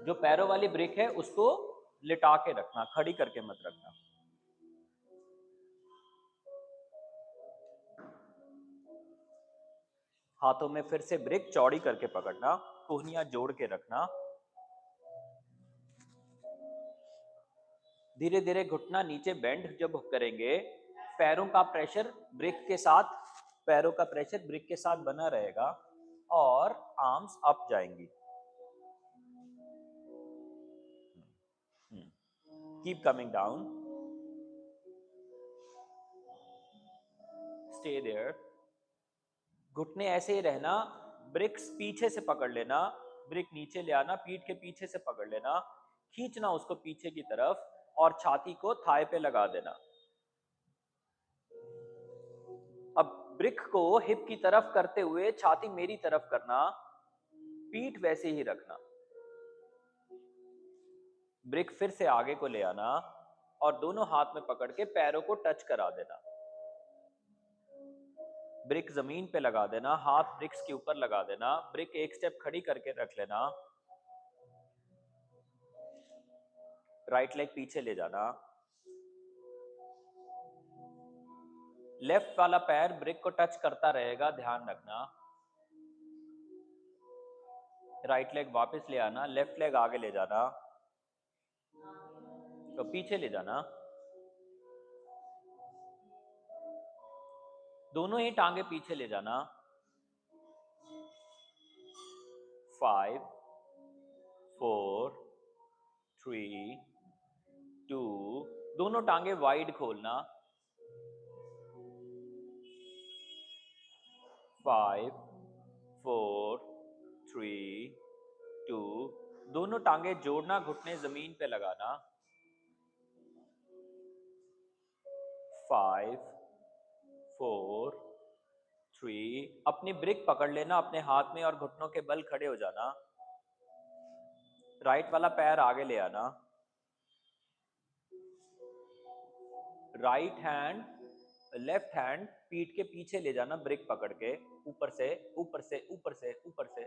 जो पैरों वाली ब्रिक है उसको लिटा के रखना, खड़ी करके मत रखना। हाथों में फिर से ब्रिक चौड़ी करके पकड़ना, कोहनियां जोड़ के रखना। धीरे धीरे घुटना नीचे बेंड जब करेंगे, पैरों का प्रेशर ब्रिक के साथ, पैरों का प्रेशर ब्रिक के साथ बना रहेगा और आर्म्स अप जाएंगी। Keep coming down, stay there. घुटने ऐसे ही रहना, ब्रिक्स पीछे से पकड़ लेना, ब्रिक नीचे ले आना, पीठ के पीछे से पकड़ लेना, खींचना उसको पीछे की तरफ और छाती को थाई पे लगा देना। अब ब्रिक को हिप की तरफ करते हुए छाती मेरी तरफ करना, पीठ वैसे ही रखना। ब्रिक फिर से आगे को ले आना और दोनों हाथ में पकड़ के पैरों को टच करा देना। ब्रिक जमीन पे लगा देना, हाथ ब्रिक्स के ऊपर लगा देना, ब्रिक एक स्टेप खड़ी करके रख लेना, राइट लेग पीछे ले जाना, लेफ्ट वाला पैर ब्रिक को टच करता रहेगा, ध्यान रखना। राइट लेग वापस ले आना, लेफ्ट लेग आगे ले जाना, तो पीछे ले जाना। दोनों ही टांगे पीछे ले जाना। 5 4 3 2, दोनों टांगे वाइड खोलना। 5 4 3 2, दोनों टांगे जोड़ना, घुटने जमीन पे लगाना। 5 4 3, अपनी ब्रिक पकड़ लेना अपने हाथ में और घुटनों के बल खड़े हो जाना। राइट वाला पैर आगे ले आना, राइट हैंड, लेफ्ट हैंड पीठ के पीछे ले जाना, ब्रिक पकड़ के ऊपर से ऊपर से ऊपर से ऊपर से,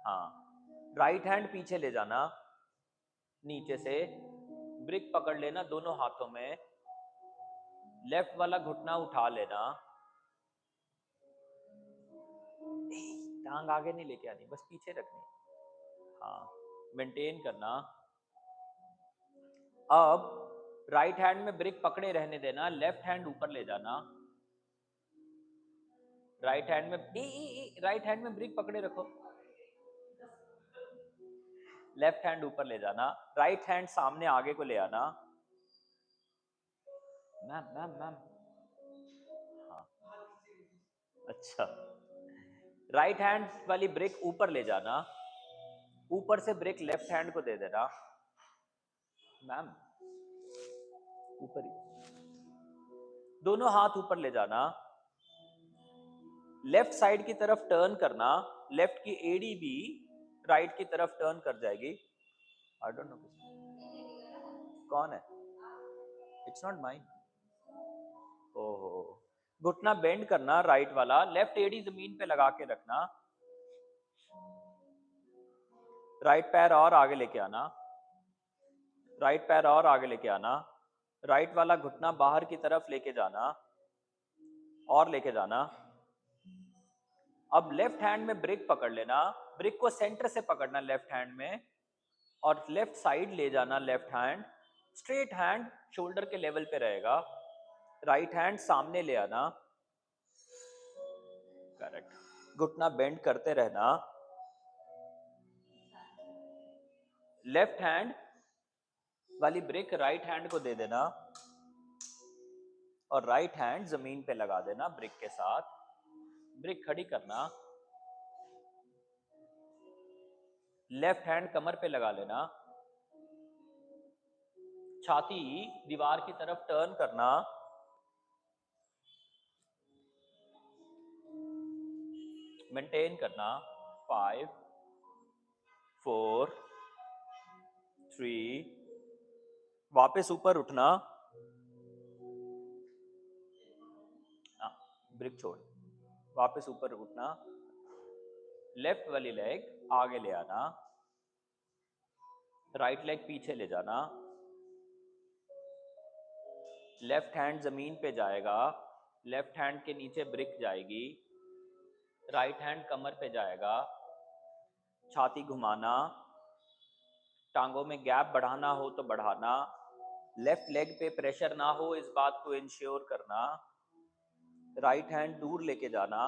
हाँ। राइट हैंड पीछे ले जाना, नीचे से ब्रिक पकड़ लेना दोनों हाथों में, लेफ्ट वाला घुटना उठा लेना। टांग आगे नहीं लेके आनी, बस पीछे रखनी, हाँ, मेंटेन करना। अब राइट हैंड में ब्रिक पकड़े रहने देना, लेफ्ट हैंड ऊपर ले जाना। राइट हैंड में राइट हैंड में ब्रिक पकड़े रखो, लेफ्ट हैंड ऊपर ले जाना, राइट हैंड सामने आगे को ले आना। मैम मैम मैम, हाँ, अच्छा। राइट हैंड वाली ब्रिक ऊपर ले जाना, ऊपर से ब्रिक लेफ्ट हैंड को दे देना। मैम ऊपर ही, दोनों हाथ ऊपर ले जाना, लेफ्ट साइड की तरफ टर्न करना, लेफ्ट की एडी भी राइट की तरफ टर्न कर जाएगी। आई डोंट नो कौन है, इट्स नॉट माइन। ओहो, घुटना बेंड करना राइट वाला, लेफ्ट एडी जमीन पे लगा के रखना, राइट पैर और आगे लेके आना, राइट पैर और आगे लेके आना, राइट वाला घुटना बाहर की तरफ लेके जाना और लेके जाना। अब लेफ्ट हैंड में ब्रिक पकड़ लेना, ब्रिक को सेंटर से पकड़ना लेफ्ट हैंड में और लेफ्ट साइड ले जाना, left hand straight hand shoulder के लेवल पे रहेगा, राइट हैंड सामने ले आना, करेक्ट। घुटना बेंड करते रहना, लेफ्ट हैंड वाली ब्रिक राइट हैंड को दे देना और राइट हैंड जमीन पे लगा देना ब्रिक के साथ, ब्रिक खड़ी करना, लेफ्ट हैंड कमर पे लगा लेना, छाती दीवार की तरफ टर्न करना, मेंटेन करना। 5 4 3, वापस ऊपर उठना, ब्रिक छोड़, वापस ऊपर उठना, लेफ्ट वाली लेग आगे ले आना, राइट लेग पीछे ले जाना, लेफ्ट हैंड जमीन पे जाएगा, लेफ्ट हैंड के नीचे ब्रिक जाएगी, राइट हैंड कमर पे जाएगा, छाती घुमाना, टांगों में गैप बढ़ाना हो तो बढ़ाना, लेफ्ट लेग पे प्रेशर ना हो इस बात को इंश्योर करना, राइट हैंड दूर लेके जाना,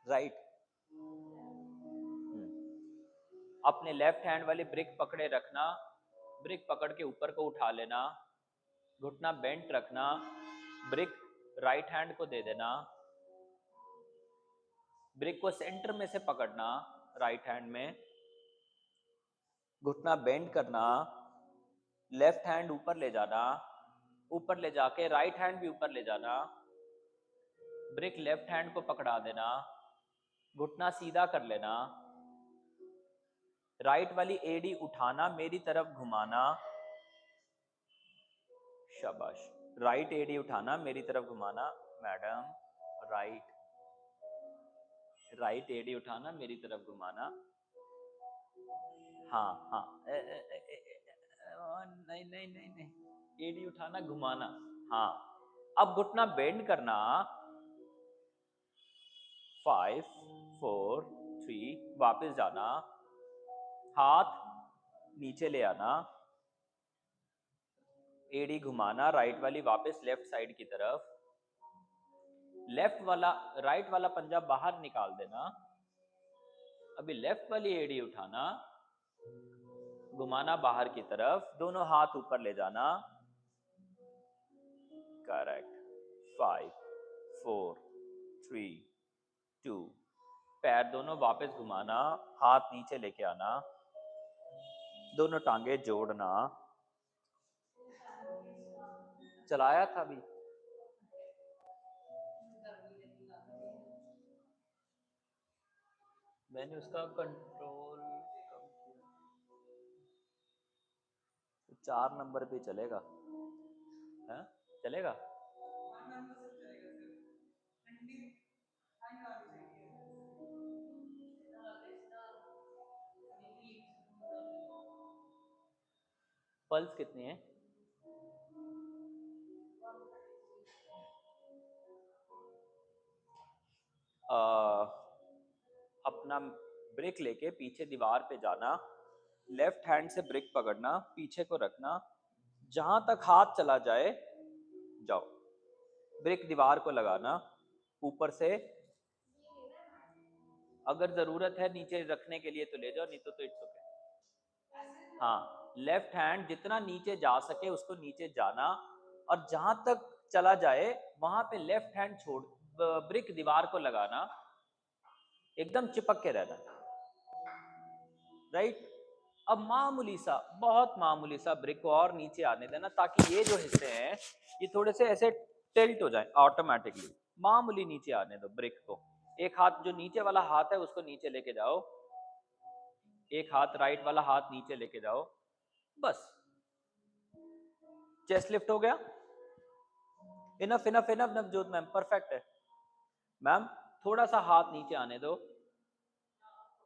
राइट, अपने लेफ्ट हैंड वाली ब्रिक पकड़े रखना, ब्रिक पकड़ के ऊपर को उठा लेना, घुटना बेंट रखना, ब्रिक राइट हैंड को दे देना, ब्रिक को सेंटर में से पकड़ना राइट हैंड में, घुटना बेंड करना, लेफ्ट हैंड ऊपर ले जाना, ऊपर ले जाके राइट हैंड भी ऊपर ले जाना, ब्रिक लेफ्ट हैंड को पकड़ा देना, घुटना सीधा कर लेना, राइट वाली एडी उठाना, मेरी तरफ घुमाना, शाबाश, राइट एडी उठाना, मेरी तरफ घुमाना, मैडम, राइट, राइट एडी उठाना, मेरी तरफ घुमाना, हाँ हाँ, नहीं नहीं नहीं नहीं, एडी उठाना, घुमाना, हाँ। अब घुटना बेंड करना, 5 4 3, वापस जाना, हाथ नीचे ले आना, एडी घुमाना, राइट वाली वापस लेफ्ट साइड की तरफ, लेफ्ट वाला राइट वाला पंजा बाहर निकाल देना, अभी लेफ्ट वाली एडी उठाना, घुमाना बाहर की तरफ, दोनों हाथ ऊपर ले जाना, करेक्ट, 5 4 3 2, पैर दोनों वापस घुमाना, हाथ नीचे लेके आना, दोनों टांगे जोड़ना, चलाया था अभी, मैंने उसका कंट्रोल कम किया, 4 नंबर पे चलेगा, है चलेगा, पल्स कितनी है, अपना ब्रेक लेके पीछे दीवार पे जाना, लेफ्ट हैंड से ब्रेक पकड़ना, पीछे को रखना, जहां तक हाथ चला जाए जाओ, ब्रेक दीवार को लगाना, ऊपर से अगर जरूरत है नीचे रखने के लिए तो ले जाओ, नहीं तो इट्स ओके। हाँ, लेफ्ट हैंड जितना नीचे जा सके उसको नीचे जाना, और जहां तक चला जाए वहां पे लेफ्ट हैंड छोड़, ब्रिक दीवार को लगाना, एकदम चिपक के रहना, राइट। अब मामूली सा, बहुत मामूली सा ब्रिक को और नीचे आने देना, ताकि ये जो हिस्से हैं ये थोड़े से ऐसे टिल्ट हो जाए ऑटोमेटिकली, मामूली नीचे आने दो ब्रिक को, एक हाथ जो नीचे वाला हाथ है उसको नीचे लेके जाओ, एक हाथ राइट वाला हाथ नीचे लेके जाओ, बस, चेस्ट लिफ्ट हो गया, enough enough enough Navjot ma'am, perfect है मैम, थोड़ा सा हाथ नीचे आने दो,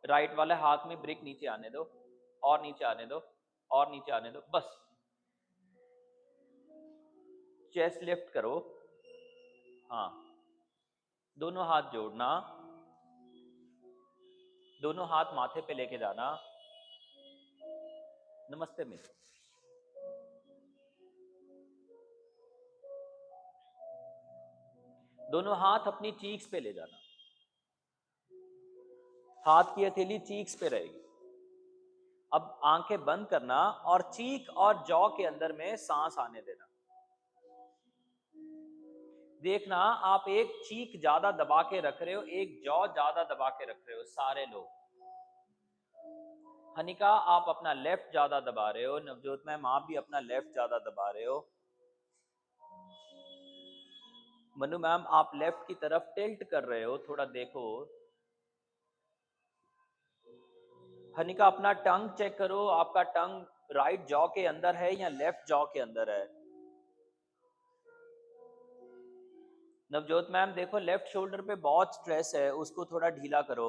राइट वाले हाथ में ब्रिक नीचे आने दो, और नीचे आने दो, और नीचे आने दो, बस, चेस्ट लिफ्ट करो, हाँ, दोनों हाथ जोड़ना, दोनों हाथ माथे पे लेके जाना, नमस्ते मिस, दोनों हाथ अपनी चीक्स पे ले जाना, हाथ की हथेली चीक्स पे रहेगी, अब आंखें बंद करना और चीक और जॉ के अंदर में सांस आने देना, देखना आप एक चीक ज्यादा दबा के रख रहे हो, एक जॉ ज्यादा दबा के रख रहे हो, सारे लोग, हनिका आप अपना लेफ्ट ज्यादा दबा रहे हो, नवजोत मैम आप भी अपना लेफ्ट ज्यादा दबा रहे हो, मनु मैम आप लेफ्ट की तरफ टिल्ट कर रहे हो, थोड़ा देखो, हनिका अपना टंग चेक करो, आपका टंग राइट जॉ के अंदर है या लेफ्ट जॉ के अंदर है, नवजोत मैम देखो लेफ्ट शोल्डर पे बहुत स्ट्रेस है, उसको थोड़ा ढीला करो,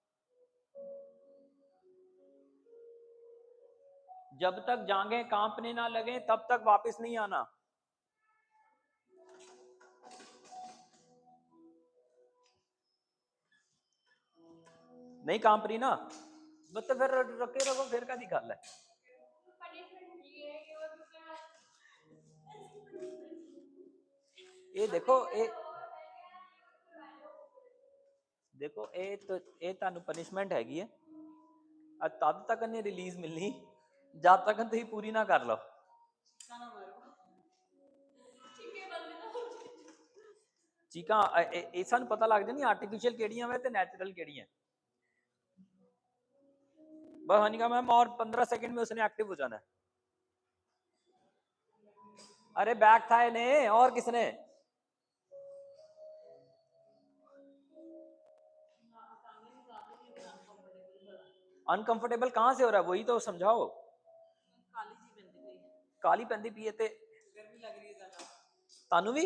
जब तक जांघें कांपने ना लगे तब तक वापस नहीं आना। नहीं कांप रही ना, मतलब फिर रखे रखो, फिर का निकाल है। ये देखो देखो ये तानू पनिशमेंट हैगी है, तब तक नहीं रिलीज मिलनी जब तक तुम पूरी ना कर लो। चीका ये सानू पता लग जानी आर्टिफिशियल केड़ियां वे ते नेचुरल केड़ियां। बस हनीका मैम और 15 सेकंड में उसने एक्टिव हो जाना है। अरे बैक था ने और किसने? अनकंफर्टेबल कहां से हो रहा है वही तो समझाओ। काली पैंदी पी है ते गर्मी लग रही है ज्यादा तानू भी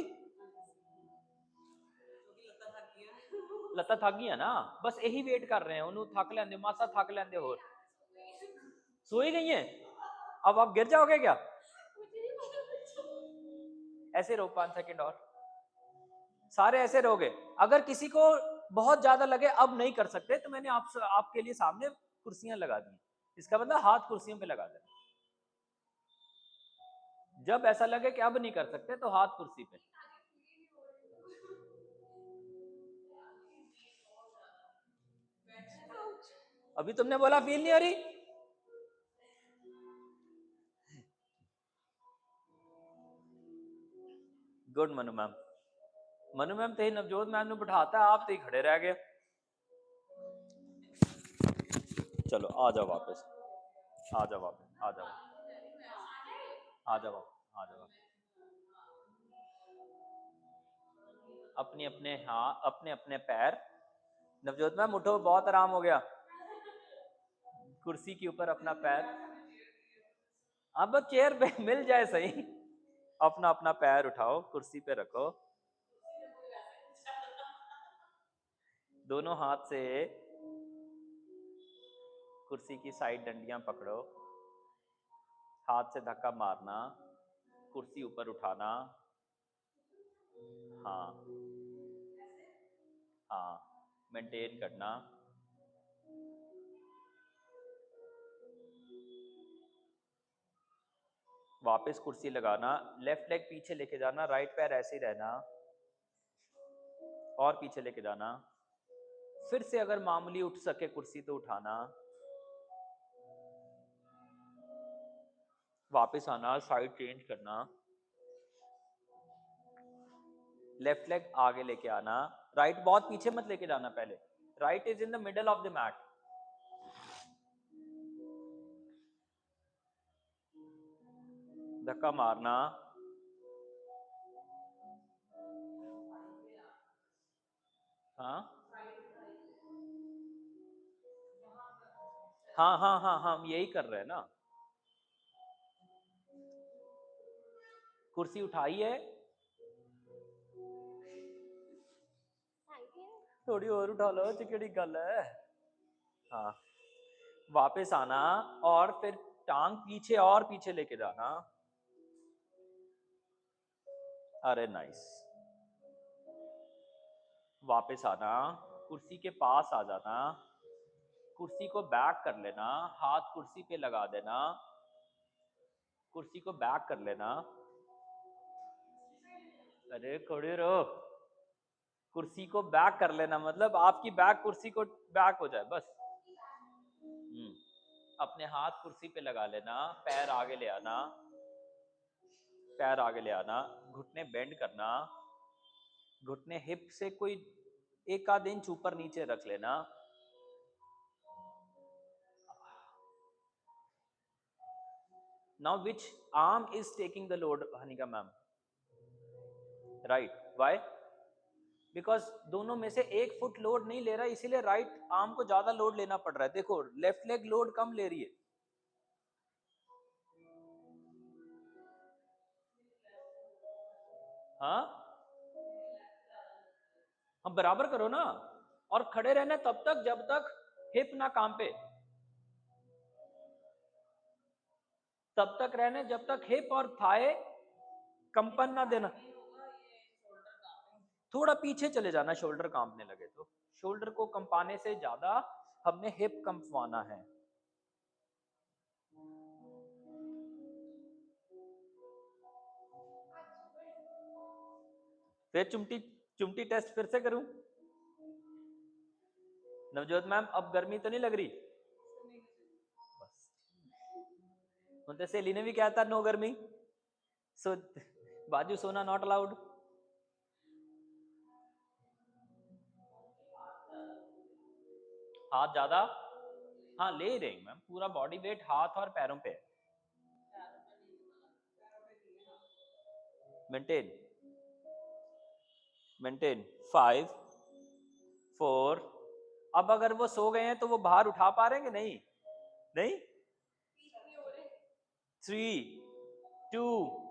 लत्ता थक गई है ना, बस यही वेट कर रहे हैं उन्होंने थक लेंदे मासा थक लेंदे और सो ही गई है। अब आप गिर जाओगे क्या? ऐसे रहो 5 सेकंड और, सारे ऐसे रहोगे। अगर किसी को बहुत ज्यादा लगे अब नहीं कर सकते तो मैंने आपके लिए सामने कुर्सियां लगा दी, इसका मतलब हाथ कुर्सियों पे लगा देना। जब ऐसा लगे कि अब नहीं कर सकते तो हाथ कुर्सी पे। अभी तुमने बोला फील नहीं हो रही। Good Manu ma'am. Manu ma'am ते नवजोत मैम ने बिठाता है, आप तो ही खड़े रह गए। चलो आ जाओ वापस, आ जाओ वापस, आ जाओ, आ जाओ, आ जाओ। अपने अपने हाँ अपने अपने पैर। नवजोत मैम उठो, बहुत आराम हो गया। कुर्सी के ऊपर अपना पैर, अब चेयर पे मिल जाए सही। अपना अपना पैर उठाओ, कुर्सी पे रखो, दोनों हाथ से कुर्सी की साइड डंडियां पकड़ो, हाथ से धक्का मारना, कुर्सी ऊपर उठाना। हाँ हाँ, मेंटेन करना। वापस कुर्सी लगाना, लेफ्ट लेग पीछे लेके जाना, राइट पैर ऐसे ही रहना और पीछे लेके जाना। फिर से अगर मामूली उठ सके कुर्सी तो उठाना, वापस आना, साइड चेंज करना, लेफ्ट लेग आगे लेके आना, राइट बहुत पीछे मत लेके जाना, पहले right is in the middle of the mat. धक्का मारना, हाँ हाँ हाँ हाँ हाँ, हम यही कर रहे हैं ना। कुर्सी उठाई है, थोड़ी और उठा लो, चिकड़ी गल है। हाँ, वापस आना और फिर टांग पीछे और पीछे लेके जाना। अरे नाइस। वापस आना, कुर्सी के पास आ जाना, कुर्सी को बैक कर लेना, हाथ कुर्सी पे लगा देना, कुर्सी को बैक कर लेना। अरे खड़े रहो, कुर्सी को बैक कर लेना, मतलब आपकी बैक कुर्सी को बैक हो जाए बस। अपने हाथ कुर्सी पे लगा लेना, पैर आगे ले आना, पैर आगे ले आना, घुटने बेंड करना, घुटने हिप से कोई एक आध इंच ऊपर नीचे रख लेना। Now which arm is taking the load Hanika ma'am? Right, why? Because दोनों में से एक फुट लोड नहीं ले रहा, इसीलिए राइट आर्म को ज्यादा लोड लेना पड़ रहा है। देखो लेफ्ट लेग लोड कम ले रही है। हाँ, हम बराबर करो ना, और खड़े रहना तब तक जब तक हिप ना कांपे। तब तक रहने जब तक हिप और थाई कंपन ना देना। थोड़ा पीछे चले जाना, शोल्डर कांपने लगे तो। शोल्डर को कंपाने से ज्यादा हमने हिप कंपवाना है। फिर चुमटी चुमटी टेस्ट फिर से करूं? नवजोत मैम अब गर्मी तो नहीं लग रही? बस उनसे सहेली ने भी कहा था नो गर्मी, सो बाजू सोना नॉट अलाउड। हाथ ज्यादा, हाँ ले रहे मैम, पूरा बॉडी वेट हाथ और पैरों पे। Maintain maintain 5 4। अब अगर वो सो गए हैं तो वो बाहर उठा पा रहे हैं कि नहीं? नहीं। 3 2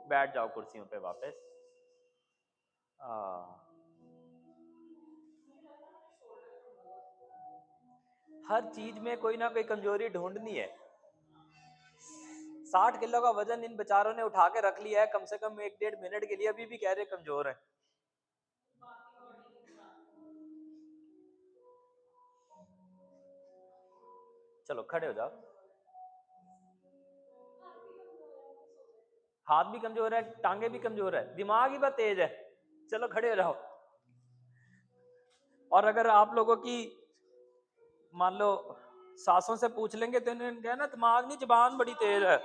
बैठ जाओ कुर्सियों पे वापस। हर चीज में कोई ना कोई कमजोरी ढूंढनी है। 60 किलो का वजन इन बेचारों ने उठा के रख लिया है कम से कम 1-1.5 मिनट के लिए, अभी भी कह रहे कमजोर है। चलो खड़े हो जाओ। हाथ भी कमजोर है, टांगे भी कमजोर है, दिमाग ही बहुत तेज है। चलो खड़े हो जाओ। और अगर आप लोगों की मान लो सासों से पूछ लेंगे तो इन्होंने कहा ना दिमाग नहीं जबान बड़ी तेज है।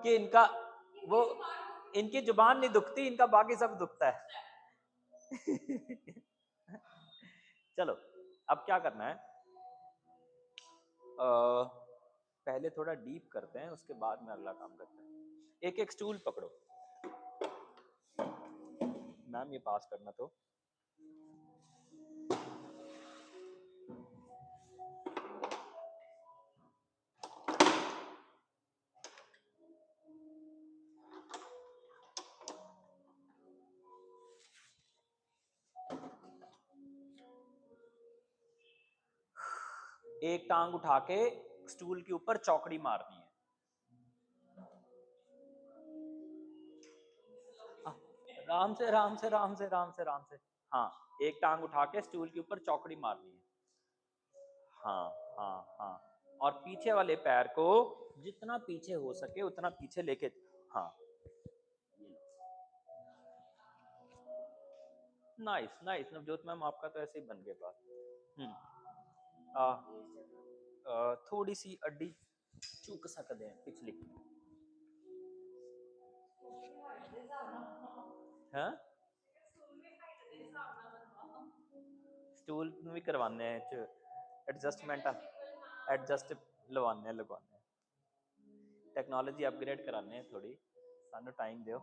कि इनका वो इनकी जुबान नहीं दुखती, इनका बाकी सब दुखता है। चलो अब क्या करना है, पहले थोड़ा डीप करते हैं, उसके बाद में अगला काम करते हैं। एक एक स्टूल पकड़ो। मैम ये पास करना तो। एक टांग उठा के स्टूल के ऊपर चौकड़ी मारनी है। राम से राम से राम से राम से राम से। हाँ, एक टांग उठा के स्टूल के ऊपर चौकड़ी मारनी है। हाँ हाँ हाँ। और पीछे वाले पैर को जितना पीछे हो सके उतना पीछे लेके। हाँ नाइस नाइस नवजोत मैम, आपका तो ऐसे ही बन गया बात। थोड़ी सी अड्डी चूक सकते हैं पिछली। हाँ स्टूल भी करवाने हैं एडजस्टमेंट एडजस्ट लगवाने टेक्नोलॉजी अपग्रेड कराने हैं थोड़ी, सानू टाइम दो।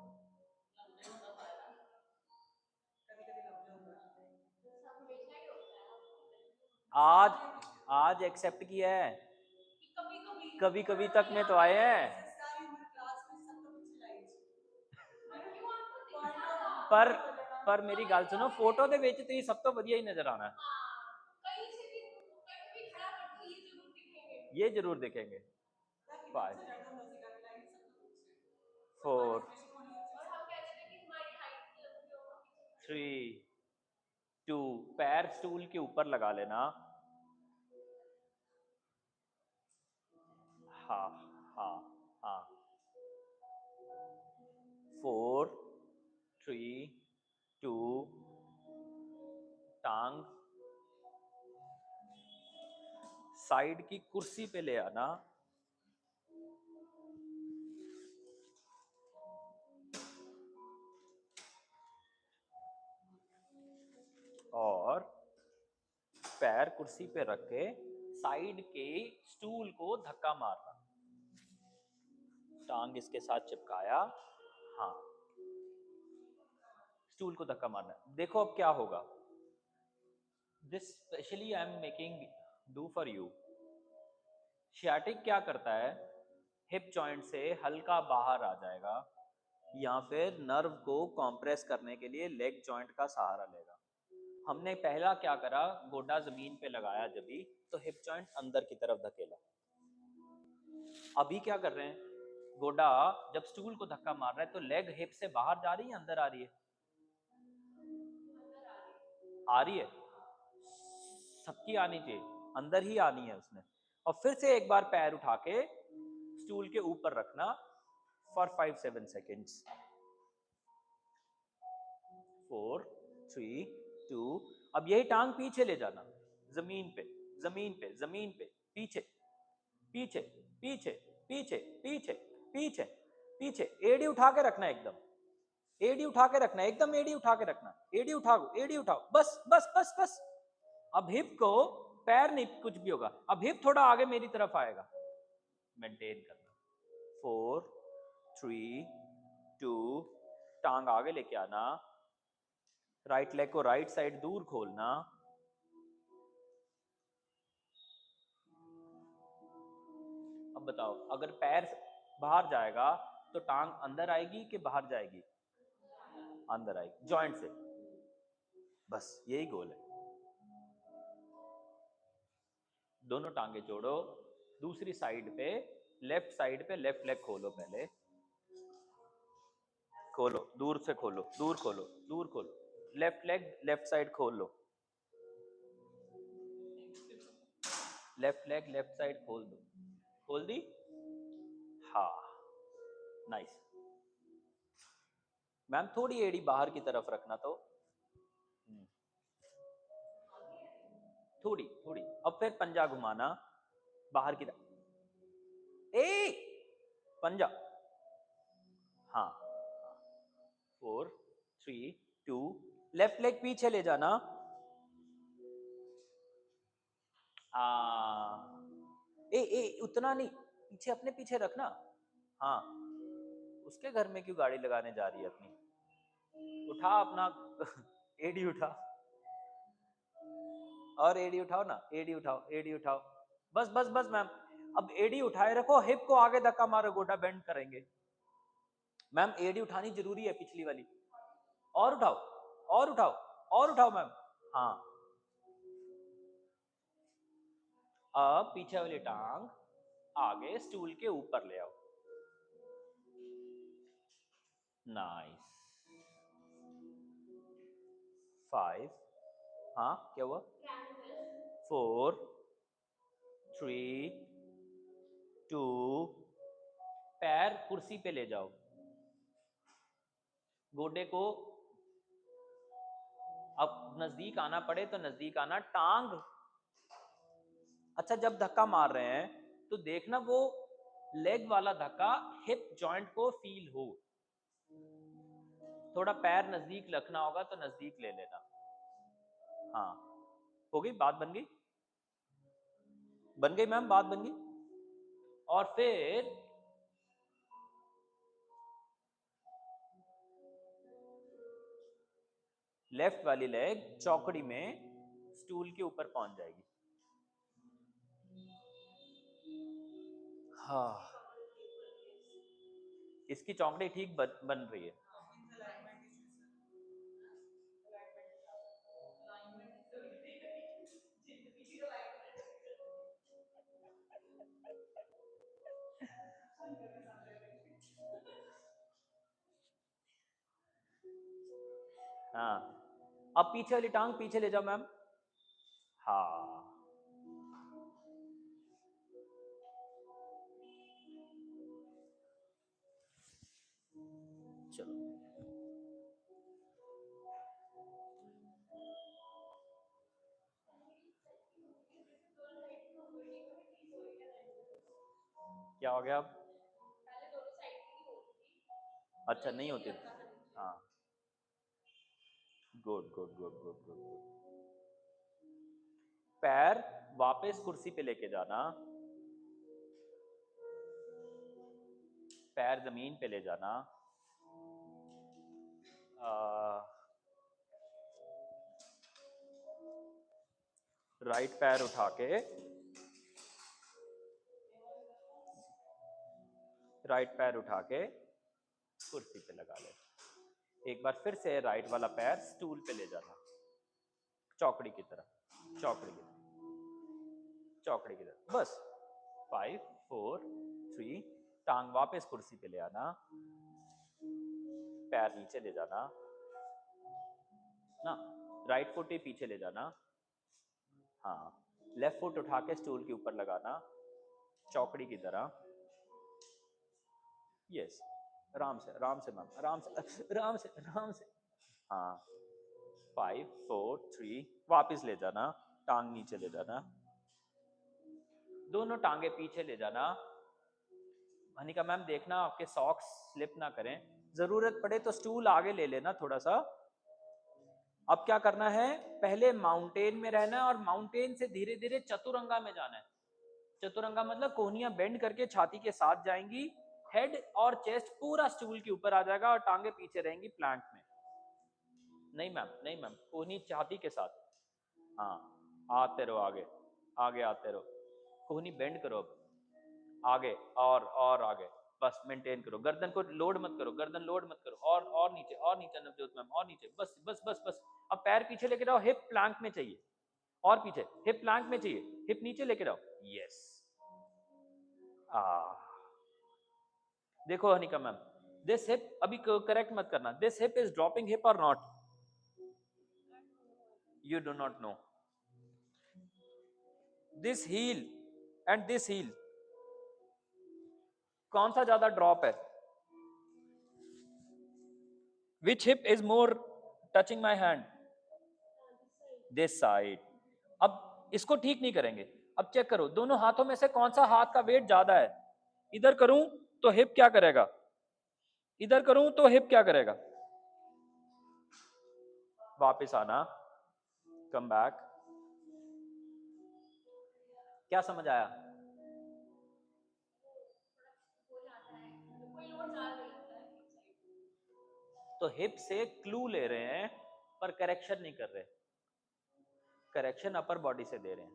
आज आज एक्सेप्ट किया है, कभी कभी तक में तो आए हैं। पर पर मेरी गल सुनो, फोटो दे विच तुसीं सब तो वधिया ही नजर आना है। ये जरूर दिखेंगे। 5 4 3 2 पैर स्टूल के ऊपर लगा लेना। हाँ हाँ हाँ। 4 3 2 टांग साइड की कुर्सी पे ले आना। और पैर कुर्सी पे रख के साइड के स्टूल को धक्का मारना। टांग इसके साथ चिपकाया। हाँ स्टूल को धक्का मारना। देखो अब क्या होगा। This specially I am making do for you. Sciatic क्या करता है, हिप जॉइंट से हल्का बाहर आ जाएगा या फिर नर्व को कॉम्प्रेस करने के लिए लेग जॉइंट का सहारा लेगा। हमने पहला क्या करा, गोडा जमीन पे लगाया जब भी, तो हिप जॉइंट अंदर की तरफ धकेला। अभी क्या कर रहे हैं, गोडा जब स्टूल को धक्का मार रहा है तो लेग हिप से बाहर जा रही है, अंदर आ रही है? आ रही है, सबकी आनी चाहिए, अंदर ही आनी है उसने। और फिर से एक बार पैर उठा के स्टूल के ऊपर रखना फॉर 5-7 सेकेंड्स। 4, 3, 2। अब यही टांग पीछे ले जाना, जमीन पे, जमीन पे, जमीन पे, पीछे, पीछे, पीछे, पीछे, पीछे, पीछे, पीछे। एडी उठा के रखना एकदम, एडी उठा के रखना एकदम, एडी उठा के रखना, एडी उठाओ, एडी उठाओ, बस बस बस बस। अब हिप को, पैर नहीं कुछ भी होगा, अब हिप थोड़ा आगे मेरी तरफ आएगा, मेंटेन करना। 4, 3, 2, टांग आगे लेके आना, राइट लेग को राइट साइड दूर खोलना। अब बताओ, अगर पैर बाहर जाएगा तो टांग अंदर आएगी कि बाहर जाएगी? अंदर आएगी, जॉइंट से। बस यही गोल है। दोनों टांगे जोड़ो, दूसरी साइड पे, लेफ्ट साइड पे लेफ्ट लेग खोलो, पहले खोलो, दूर से खोलो, दूर खोलो, दूर खोलो, लेफ्ट लेग लेफ्ट साइड खोल लो, लेफ्ट लेग लेफ्ट साइड खोल दो, खोल दी? हाँ, नाइस। मैम थोड़ी एड़ी बाहर की तरफ रखना तो, थोड़ी थोड़ी। अब फिर पंजा घुमाना बाहर की तरफ, ए पंजा, हाँ, 4, 3, 2, लेफ्ट लेग पीछे ले जाना। ए उतना नहीं, पीछे, अपने पीछे रखना। हाँ, उसके घर में क्यों गाड़ी लगाने जा रही है अपनी? उठा अपना एडी उठा, और एडी उठाओ ना, एडी उठाओ, एडी उठाओ, बस बस बस मैम। अब एडी उठाए रखो, हिप को आगे धक्का मारो, गोटा बेंड करेंगे। मैम एडी उठानी जरूरी है, पिछली वाली, और उठाओ, और उठाओ, और उठाओ मैम। हाँ, अब पीछे वाली टांग आगे स्टूल के ऊपर ले आओ। नाइस। 5, हाँ क्या हुआ? 4, 3, 2, पैर कुर्सी पे ले जाओ, गोडे को अब नजदीक आना पड़े तो नजदीक आना, टांग। अच्छा, जब धक्का मार रहे हैं तो देखना वो लेग वाला धक्का हिप जॉइंट को फील हो, थोड़ा पैर नजदीक रखना होगा तो नजदीक ले लेना। हाँ, हो गई बात, बन गई, बन गई मैम, बात बन गई। और फिर लेफ्ट वाली लेग चौकड़ी में स्टूल के ऊपर पहुंच जाएगी। हाँ, इसकी चौकड़ी ठीक बन रही है। हाँ, अब पीछे वाली टांग पीछे ले जाओ मैम। हाँ, चलो, क्या हो गया अब? अच्छा, नहीं होती? हाँ, good good good good good good. पैर वापस कुर्सी पे लेके जाना, पैर जमीन पे ले जाना, राइट पैर उठा के, राइट पैर उठा के कुर्सी पे लगा ले। एक बार फिर से राइट वाला पैर स्टूल पे ले जाना, चौकड़ी की तरह, चौकड़ी की तरह, चौकड़ी की तरह, बस 5 4 3, टांग वापस कुर्सी पे ले आना, पैर नीचे ले जाना ना, राइट फुट ही पीछे ले जाना, हाँ, लेफ्ट फुट उठा के स्टूल के ऊपर लगाना, चौकड़ी की तरह, यस, आराम से आराम से मैम, आराम से आराम से आराम से, हाँ, 5 4 3, वापिस ले जाना, टांग नीचे ले जाना, दोनों टांगे पीछे ले जाना। अनिका मैम देखना आपके सॉक्स स्लिप ना करें, जरूरत पड़े तो स्टूल आगे ले लेना थोड़ा सा। अब क्या करना है, पहले माउंटेन में रहना है और माउंटेन से धीरे धीरे चतुरंगा में जाना है। चतुरंगा मतलब कोहनियां बेंड करके छाती के साथ जाएंगी, हेड और चेस्ट पूरा स्टूल के ऊपर आ जाएगा और टांगे पीछे रहेंगी प्लैंक में। नहीं मैम, नहीं मैम, कोहनी छाती के साथ, हाँ, आते रहो आगे, आगे आते रहो, कोहनी बेंड करो, अब आगे और आगे, बस मेंटेन करो, गर्दन को लोड मत करो, गर्दन लोड मत करो, और नीचे, और नीचे नवजोत मैम, और नीचे, बस बस बस बस। अब पैर पीछे लेके जाओ, हिप प्लैंक में चाहिए, और पीछे, हिप प्लैंक में चाहिए, हिप नीचे लेके जाओ, यस। आ देखो अनिका मैम, दिस हिप अभी करेक्ट मत करना, this hip is dropping hip or not, you do not know, this heel and this heel कौन सा ज्यादा ड्रॉप है, which hip is more touching my hand, this side. अब इसको ठीक नहीं करेंगे, अब चेक करो दोनों हाथों में से कौन सा हाथ का वेट ज्यादा है, इधर करूं तो हिप क्या करेगा, इधर करूं तो हिप क्या करेगा, वापस आना, कम बैक, क्या समझ आया, तो हिप से क्लू ले रहे हैं पर करेक्शन नहीं कर रहे, करेक्शन अपर बॉडी से दे रहे हैं,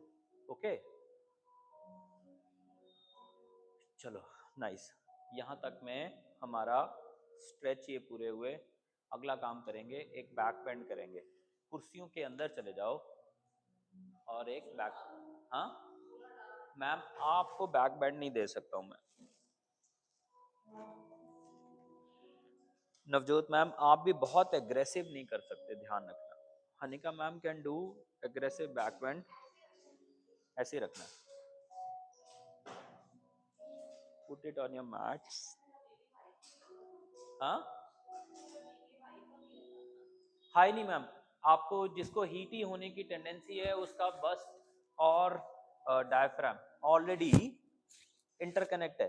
ओके। चलो नाइस, यहां तक में हमारा स्ट्रेच ये पूरे हुए। अगला काम करेंगे, एक बैक बेंड करेंगे, कुर्सियों के अंदर चले जाओ और एक बैक, हाँ मैम आपको बैक बेंड नहीं दे सकता हूं मैं, नवजोत मैम आप भी बहुत एग्रेसिव नहीं कर सकते, ध्यान रखना। Hanika ma'am can do aggressive back bend, ऐसे ही रखना, put it on your mats, हाँ हाई नहीं मैम, आपको जिसको हीटी होने की टेंडेंसी है उसका बस्ट और डायफ्राम ऑलरेडी इंटरकनेक्ट है,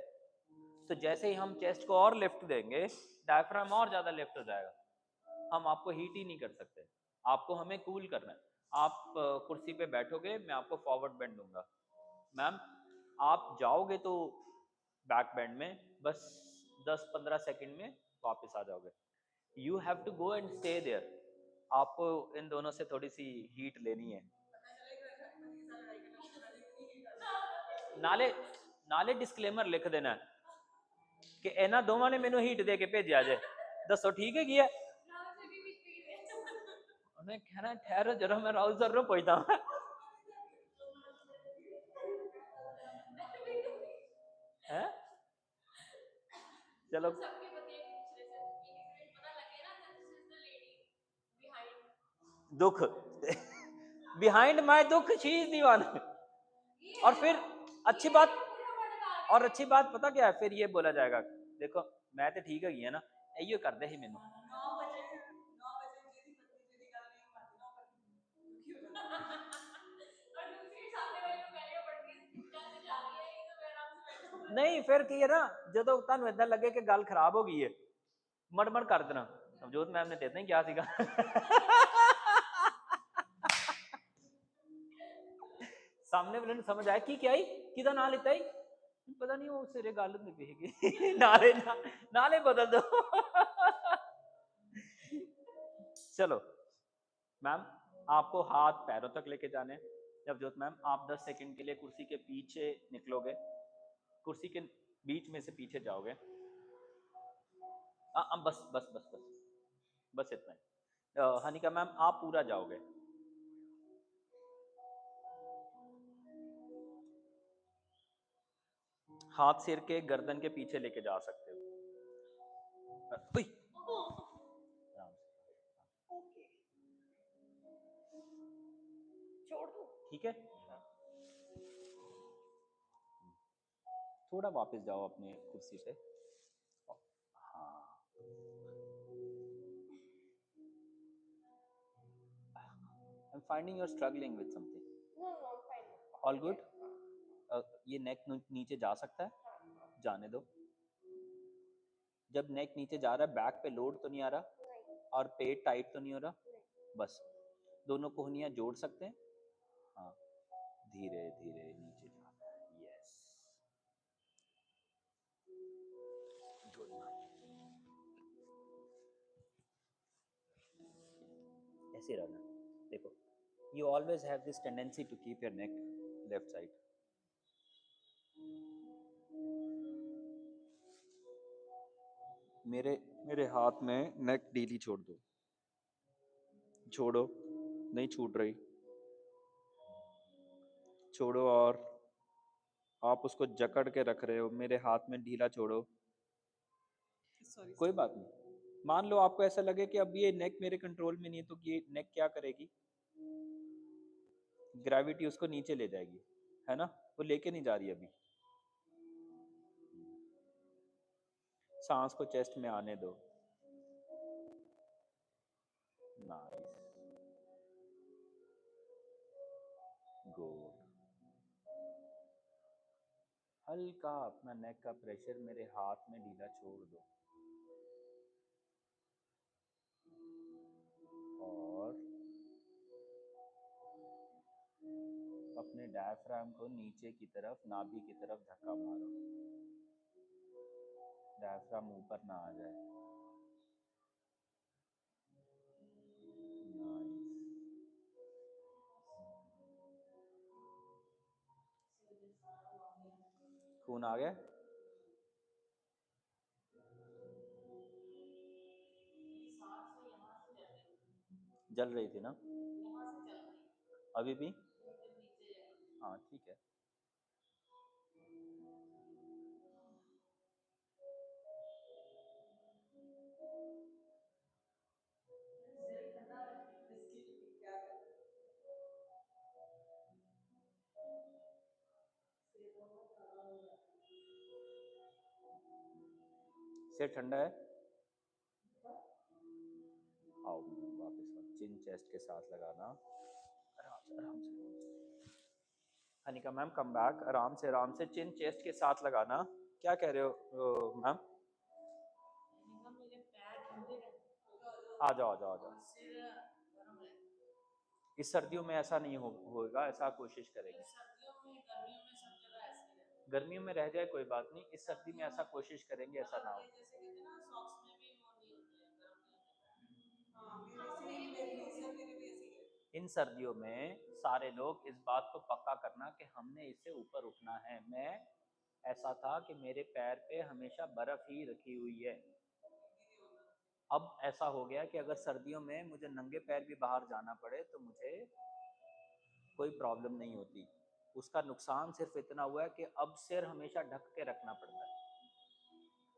तो जैसे ही हम चेस्ट को और लिफ्ट देंगे डायफ्राम और ज्यादा लिफ्ट हो जाएगा, हम आपको हीट ही नहीं कर सकते, आपको हमें कूल करना है। आप कुर्सी पे बैठोगे, मैं आपको फॉरवर्ड बेंड दूंगा मैम, आप जाओगे तो बैक बेंड में बस 10-15 सेकंड में वापस आ जाओगे, you have to go and stay there, आपको इन दोनों से थोड़ी सी हीट लेनी है। नाले नाले डिस्क्लेमर लिख देना कि इन्हों दोवां ने मैनू हीट दे के भेजा जे, दसो ठीक है की है, उन्हें कहना ठहरो जरा मैं राउजर रो पहुंचता हूं, है चलो दुख बिहाइंड माय दुख शी इज दी वन, और फिर अच्छी बात, और अच्छी बात पता क्या है, फिर ये बोला जाएगा देखो मैं तो ठीक है ना, इयो करते ही मैनू, नहीं फिर की है ना, जो तुहानू इदा लगे कि गल खराब हो गई है मड़मड़ कर देना, नवजोत मैम ने तेरे क्या सीगा सामने वाले ने समझ आया की क्या ही किदा ना लेता ही, पता नहीं वो सिरे गल नहीं पेगी नाले नाले बदल दो चलो मैम आपको हाथ पैरों तक लेके जाने, नवजोत मैम आप 10 सेकंड के लिए कुर्सी के पीछे निकलोगे, कुर्सी के बीच में से पीछे जाओगे, बस बस बस बस बस इतना ही, हनिका मैम आप पूरा जाओगे, हाथ सिर के गर्दन के पीछे लेके जा सकते हो। उई, आराम से। ओके, छोड़ दो। ठीक है, थोड़ा वापस जाओ अपने कुर्सी पे। हाँ, I'm finding you're struggling with something. No no, fine. All good? ये नेक नीचे जा सकता है, जाने दो। जब नेक नीचे जा रहा है, बैक पे लोड तो नहीं आ रहा नहीं और पेट टाइट तो नहीं हो रहा। नहीं। बस दोनों कोहनियां जोड़ सकते हैं। हाँ, धीरे धीरे नीचे जाना है। Yes, good. ऐसे रहना। देखो, you always have this tendency to keep your neck left side. मेरे मेरे हाथ में नेक डीली छोड़ दो। छोड़ो, नहीं छूट रही। छोड़ो, और आप उसको जकड़ के रख रहे हो। मेरे हाथ में ढीला छोड़ो। सॉरी कोई बात नहीं। मान लो आपको ऐसा लगे कि अब ये नेक मेरे कंट्रोल में नहीं है, तो ये नेक क्या करेगी? ग्रेविटी उसको नीचे ले जाएगी, है ना? वो लेके नहीं जा रही अभी। सांस को चेस्ट में आने दो। Nice, good. हल्का अपना नेक का प्रेशर मेरे हाथ में ढीला छोड़ दो और अपने डायफ्राम को नीचे की तरफ, नाभि की तरफ धक्का मारो। डायफ्राम ऊपर ना आ जाए। नाइस। खून आ गया? जल रही थी ना? अभी भी? हाँ, ठीक है। सिर ठंडा है? आओ वापस आओ। चिन चेस्ट के साथ लगाना। आराम से, आराम से। Anika ma'am come back. आराम से, आराम से। चिन चेस्ट के साथ लगाना। क्या कह रहे हो मैम? आ जाओ, आ जाओ, आ जाओ। इस सर्दियों में ऐसा नहीं होगा, ऐसा कोशिश करेंगे। गर्मियों में रह जाए कोई बात नहीं, इस सर्दी में ऐसा कोशिश करेंगे ऐसा ना हो। इन सर्दियों में सारे लोग इस बात को पक्का करना कि हमने इससे ऊपर उठना है। मैं ऐसा था कि मेरे पैर पे हमेशा बर्फ ही रखी हुई है। अब ऐसा हो गया कि अगर सर्दियों में मुझे नंगे पैर भी बाहर जाना पड़े तो मुझे कोई प्रॉब्लम नहीं होती। उसका नुकसान सिर्फ इतना हुआ है कि अब सिर हमेशा ढक के रखना पड़ता है,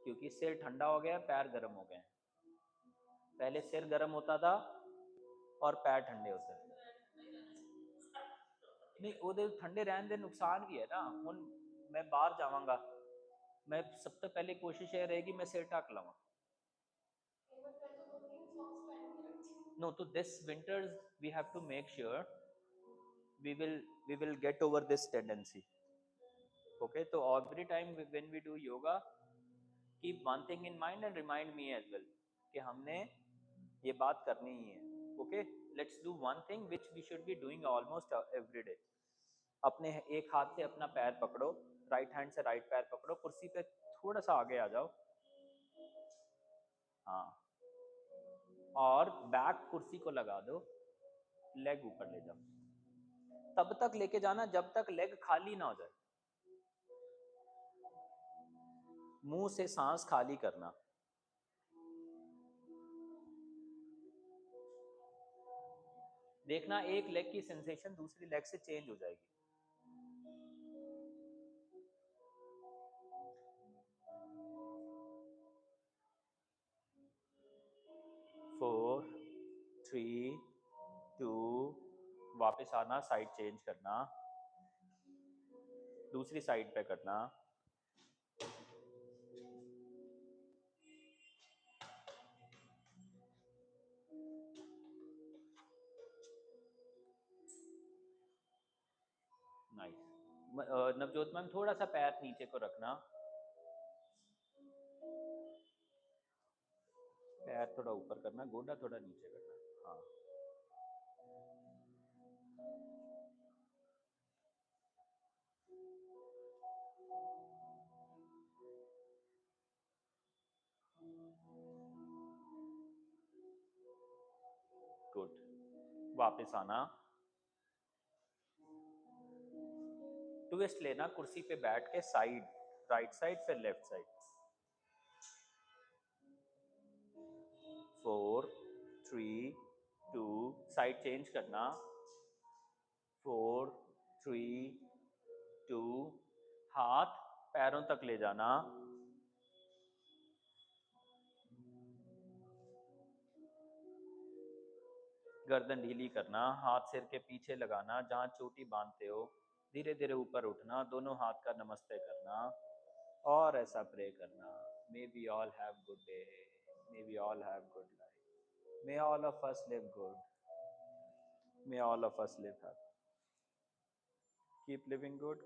क्योंकि सिर ठंडा हो गया, पैर गर्म हो गए। पहले सिर गर्म होता था और पैर ठंडे होते थे। नहीं, वो ठंडे रहने दे, नुकसान भी है ना। हुन मैं बाहर जावांगा, मैं सबसे पहले कोशिश ये रहेगी मैं सिर ढक लवां। No, to this winters we have to make sure we will get over this tendency. Okay, so every time when we do yoga, keep one thing in mind and remind me as well कि हमने ये बात करनी ही है। Okay, let's do one thing which we should be doing almost every day. अपने एक हाथ से अपना पैर पकड़ो, राइट हैंड से राइट पैर पकड़ो, कुर्सी पे थोड़ा सा आगे आ जाओ। हाँ, और बैक कुर्सी को लगा दो, लेग ऊपर ले जाओ। तब तक लेके जाना जब तक लेग खाली ना हो जाए। मुंह से सांस खाली करना। देखना एक लेग की सेंसेशन दूसरी लेग से चेंज हो जाएगी। 3 2 वापस आना, साइड चेंज करना, दूसरी साइड पे करना, नाइस। नवजोत मैम थोड़ा सा पैर नीचे को रखना, पैर थोड़ा ऊपर करना, गोडा थोड़ा नीचे करना। हाँ गुड। वापस आना, ट्विस्ट लेना, कुर्सी पे बैठ के साइड, राइट साइड फिर लेफ्ट साइड। 4 3 2 साइड चेंज करना, 4 3 2 हाथ पैरों तक ले जाना, गर्दन ढीली करना, हाथ सिर के पीछे लगाना, जहां चोटी बांधते हो धीरे धीरे ऊपर उठना, दोनों हाथ का नमस्ते करना और ऐसा प्रे करना, may we all have good day, may we all have good life, may all of us live good, may all of us live happy, keep living good.